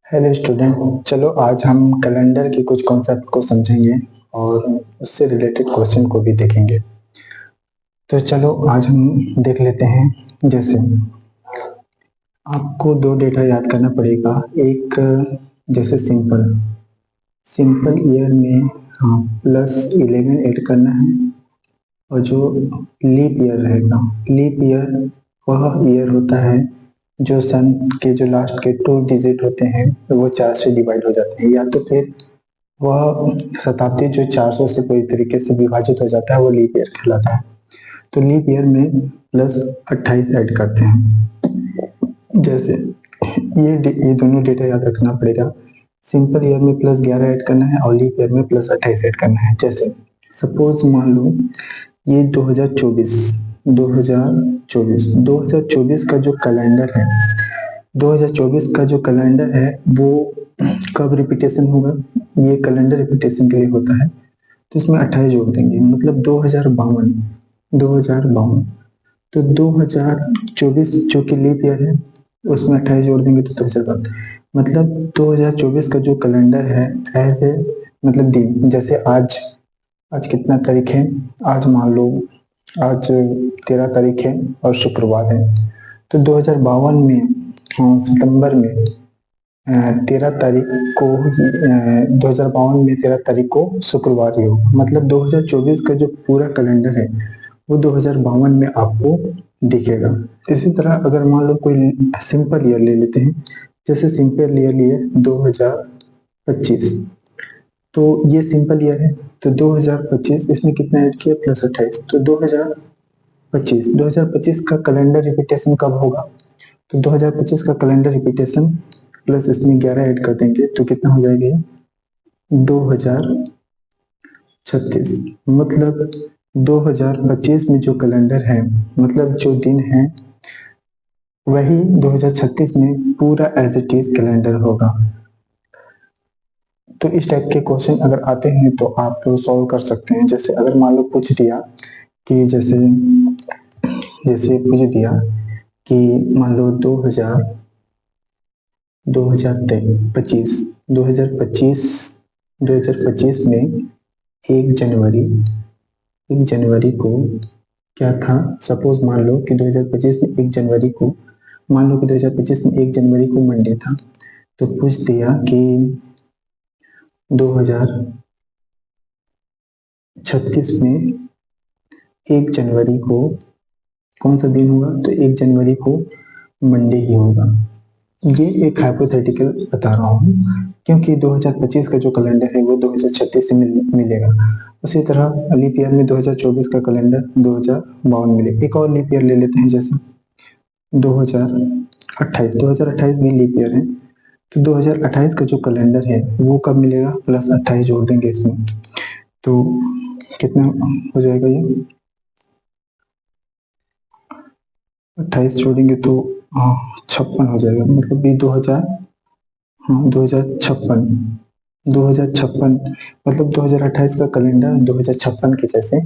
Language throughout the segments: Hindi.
हेलो स्टूडेंट, चलो आज हम कैलेंडर के कुछ कॉन्सेप्ट को समझेंगे और उससे रिलेटेड क्वेश्चन को भी देखेंगे। तो चलो आज हम देख लेते हैं। जैसे आपको दो डेटा याद करना पड़ेगा। एक जैसे सिंपल सिंपल ईयर में हाँ +11 ऐड करना है, और जो लीप ईयर रहेगा, लीप ईयर वह ईयर होता है जो सन के जो लास्ट के 2 डिजिट होते हैं वो 4 से डिवाइड हो जाते हैं, या तो फिर वह शताब्दी जो 400 से पूरी तरीके से विभाजित हो जाता है वो लीप ईयर कहलाता है। तो लीप ईयर में +28 ऐड करते हैं। जैसे ये दोनों डेटा याद रखना पड़ेगा। सिंपल ईयर में +11 ऐड करना है और लीप ईयर में +28 ऐड करना है। जैसे सपोज मान लो ये 2024 का जो कैलेंडर है, 2024 का जो कैलेंडर है वो कब रिपीटेशन होगा? ये कैलेंडर रिपीटेशन के लिए होता है, तो इसमें 28 जोड़ देंगे, मतलब 2052। तो 2024 जो कि लीप ईयर है उसमें 28 जोड़ देंगे तो 2007। मतलब 2024 का जो कैलेंडर है एज ए मतलब दिन, जैसे आज कितना तारीख है? आज मान लो आज 13 तारीख है और शुक्रवार है। तो 2052 में हाँ सितंबर में 13 तारीख को 2052 में 13 तारीख को शुक्रवार ही होगा। मतलब 2024 का जो पूरा कैलेंडर है वो 2052 में आपको दिखेगा। इसी तरह अगर मान लो कोई सिंपल ईयर ले लेते हैं, जैसे सिंपल ईयर लिए 2025, तो ये सिंपल ईयर है। तो 2025 इसमें कितना ऐड किया? +28। तो 2025 का कैलेंडर रिपीटेशन कब होगा? तो 2025 का कैलेंडर रिपीटेशन प्लस इसमें 11 ऐड कर देंगे तो कितना हो जाएगा? 2036। मतलब 2025 में जो कैलेंडर है, मतलब जो दिन है वही 2036 में पूरा एज इट इज कैलेंडर होगा। तो इस टाइप के क्वेश्चन अगर आते हैं तो आप सॉल्व कर सकते हैं। जैसे अगर मान लो पूछ दिया कि जैसे जैसे पूछ दिया कि मान लो 2025 2025 में 1 जनवरी को क्या था? सपोज मान लो कि 2025 में 1 जनवरी को, मान लो कि 2025 में 1 जनवरी को मंडे था। तो पूछ दिया कि 2036 में 1 जनवरी को कौन सा दिन होगा? तो 1 जनवरी को मंडे ही होगा। ये एक हाइपोथेटिकल बता रहा हूँ, क्योंकि 2025 का जो कैलेंडर है वो 2036 से मिलेगा। उसी तरह लीप ईयर में 2024 का कैलेंडर 2052 मिलेगा। एक और लीप ईयर ले लेते हैं, जैसे 2028 भी लीप ईयर है। तो 2028 का जो कैलेंडर है वो कब मिलेगा? +28 जोड़ देंगे इसमें, तो कितना हो जाएगा? ये 28 जोड़ेंगे तो 56 हो जाएगा। मतलब ये 2056 मतलब 2028 का कैलेंडर 2056 के जैसे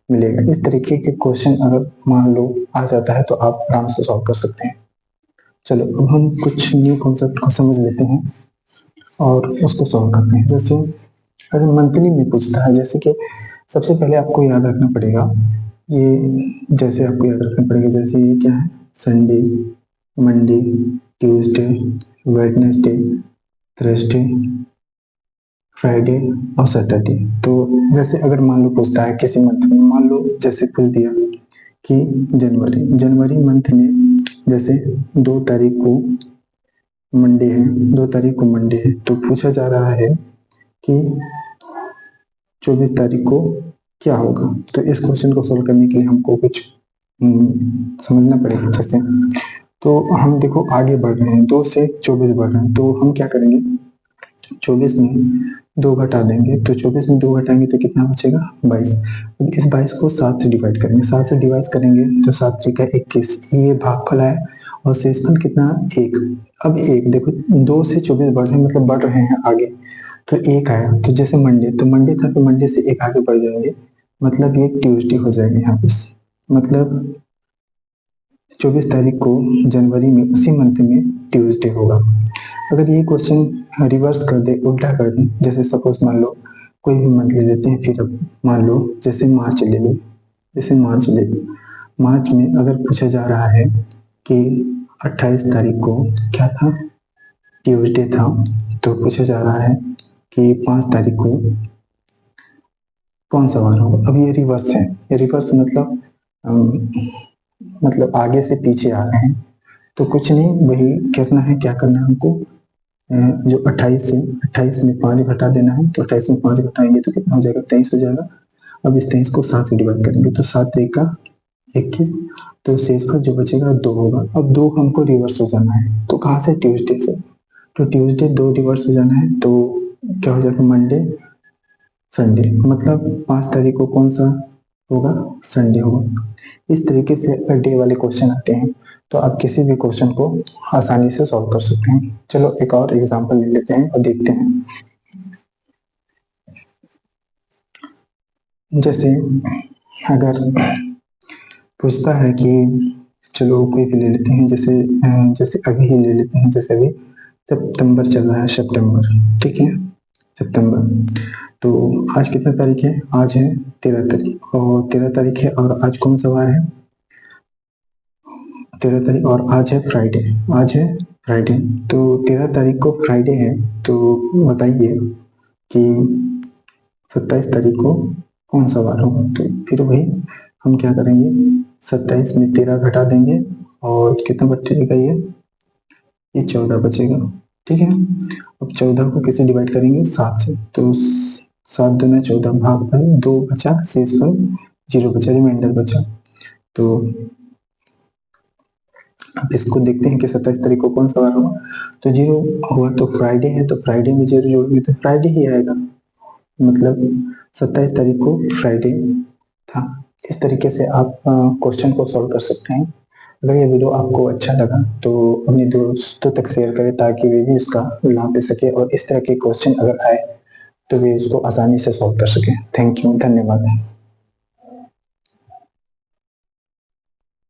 मिलेगा। इस तरीके के क्वेश्चन अगर मान लो आ जाता है तो आप आराम से सॉल्व कर सकते हैं। चलो अब हम कुछ न्यू कॉन्सेप्ट को समझ लेते हैं और उसको सॉल्व करते हैं। जैसे अगर मंथली में पूछता है, जैसे कि सबसे पहले आपको याद रखना पड़ेगा, जैसे ये क्या है? Sunday, Monday, Tuesday, Wednesday, Thursday, Friday और सैटरडे। तो जैसे अगर मान लो पूछता है किसी मंथ में, मान लो जैसे पूछ दिया कि जनवरी मंथ में जैसे 2 तारीख को मंडे है, तो पूछा जा रहा है कि 24 तारीख को क्या होगा। तो इस क्वेश्चन को सोल्व करने के लिए हमको कुछ समझना पड़ेगा अच्छे से। तो हम देखो आगे बढ़ रहे हैं, 2 से 24 बढ़ रहे हैं, तो हम क्या करेंगे? 24 में 2 घटा देंगे, तो 24 में 2 घटाएंगे तो कितना बचेगा? 22। अब इस 22 को 7 से डिवाइड करेंगे, 7 से डिवाइड करेंगे तो 7 त्रिका 21, ये भागफल है और शेषफल कितना? 1। अब 1 देखो 2 से 24 बढ़ रहे हैं, मतलब बढ़ रहे हैं आगे, तो 1 आया। तो जैसे मंडे था तो मंडे से 1 आगे बढ़ जाएंगे, मतलब ये ट्यूसडे हो जाएगा यहाँ पे। मतलब 24 तारीख को जनवरी में उसी मंथ में ट्यूसडे होगा। अगर ये क्वेश्चन रिवर्स कर दे, उल्टा कर दे, जैसे सपोज मान लो कोई भी मंथ ले लेते हैं, फिर अब मान लो जैसे मार्च ले लो, जैसे मार्च ले लो, मार्च में अगर पूछा जा रहा है कि 28 तारीख को क्या था, ट्यूसडे था, तो पूछा जा रहा है कि 5 तारीख को कौन सा वार होगा। अब ये रिवर्स है, ये रिवर्स मतलब आगे से पीछे आ रहे हैं, तो कुछ नहीं, वही करना है, क्या करना है हमको, जो 28 में 5 घटा देना है, तो 28 में 5 घटाएंगे तो कितना हो जाएगा, 23 हो जाएगा। अब इस 23 को 7 से डिवाइड करेंगे तो 7 एक का 21, तो शेष का जो बचेगा 2 होगा। अब 2 हमको रिवर्स हो जाना है, तो कहाँ से, ट्यूसडे से, तो ट्यूसडे 2 रिवर्स हो जाना है, तो क्या हो जाएगा, मंडे संडे, मतलब 5 तारीख को कौन सा होगा, संडे होगा। इस तरीके से अगर डे वाले क्वेश्चन आते हैं तो आप किसी भी क्वेश्चन को आसानी से सॉल्व कर सकते हैं। चलो एक और एग्जांपल ले लेते हैं और देखते हैं। जैसे अगर पूछता है कि, चलो कोई भी ले लेते हैं, जैसे अभी ही ले लेते हैं, जैसे अभी सितंबर चल रहा है, सितंबर, ठीक है, सितंबर। तो आज कितना तारीख है, आज है 13 तारीख, और 13 तारीख है, और आज कौन सा वार है, 13 तारीख, और आज है फ्राइडे, आज है फ्राइडे, तो 13 तारीख को फ्राइडे है, तो बताइए कि 27 तारीख को कौन सा वार होगा। तो फिर वही हम क्या करेंगे, 27 में 13 घटा देंगे, और कितना बचेगा, ये 14 बचेगा, ठीक है। अब 14 को किससे डिवाइड करेंगे, 7 से, तो 7 दूना 14, भाग पर 2 बचा, शेष पर 0 बचा, रिमाइंडर बचा। तो अब इसको देखते हैं कि 27 तारीख को कौन सा वार होगा, तो 0 हुआ, तो फ्राइडे है, तो फ्राइडे में 0 जोड़ेंगे तो फ्राइडे ही आएगा, मतलब 27 तारीख को फ्राइडे था। इस तरीके से आप क्वेश्चन को सॉल्व कर सकते हैं। अगर ये वीडियो आपको अच्छा लगा तो अपने दोस्तों तक शेयर करें, ताकि वे भी उसका लाभ ले सके, और इस तरह के क्वेश्चन अगर आए तो वे उसको आसानी से सॉल्व कर सकें। थैंक यू, धन्यवाद।